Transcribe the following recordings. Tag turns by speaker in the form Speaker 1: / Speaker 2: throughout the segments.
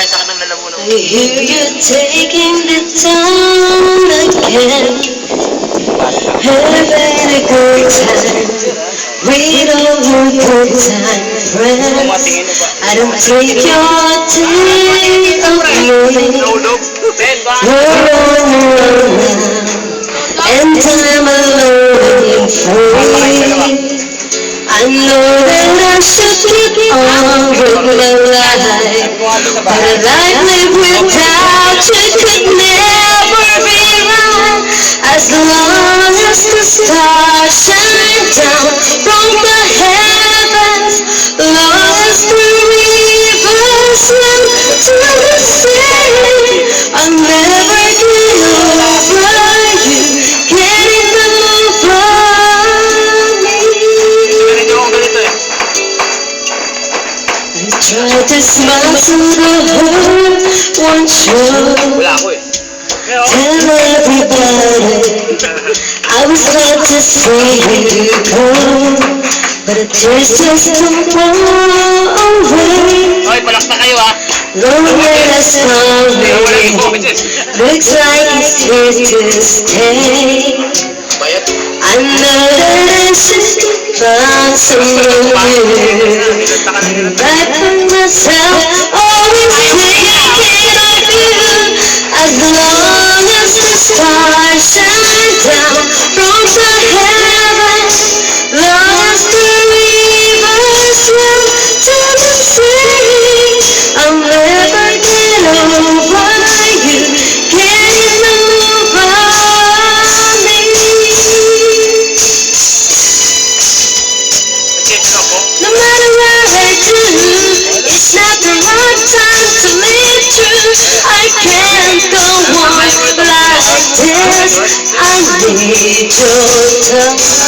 Speaker 1: I hear you taking the town again, having a good time. We don't have good time, friends. I don't take your take away. We're on the road now, and I'm alone and free. I know that I should keep on with my life, but a life lived without you could never be right. As long as the stars shine down from the heavens, long as the rivers run to the sea, I'll never get over you getting over me. Try to smile through the hurt, one shot. Tell everybody I was glad to see you go, but the tears just don't fall away. Loneliness found me, looks like it's here to stay. I know that I should find someone new, but I find myself always thinking of you. As long as the stars shine down from the heavens, long as the rivers run to the sea, I'll never get over you getting over me. No matter what I do, it's not the right time to live true. I can't go on like this. I need your touch.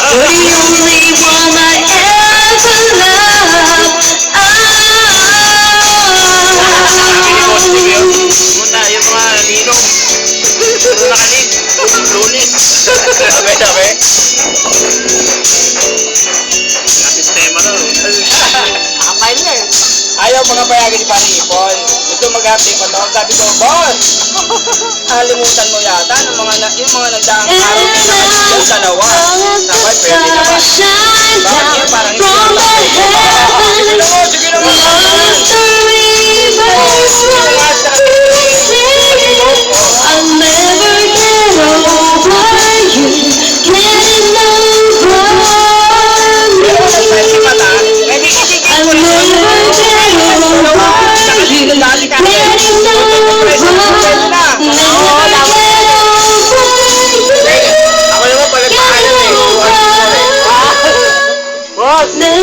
Speaker 1: You're the only one I ever loved.
Speaker 2: Ayaw mga bayagin ni Paring Ipon. Gusto mag-update ko to. Sabi ko, boss, nakalimutan mo yata yung mga nagdaang araw na yung dalawa. Sabay, pwede naman. Bakit niya parang hindi ako lang. Sige naman.
Speaker 1: I'll never get over you getting over me. I'll never get over you getting over. Never get over.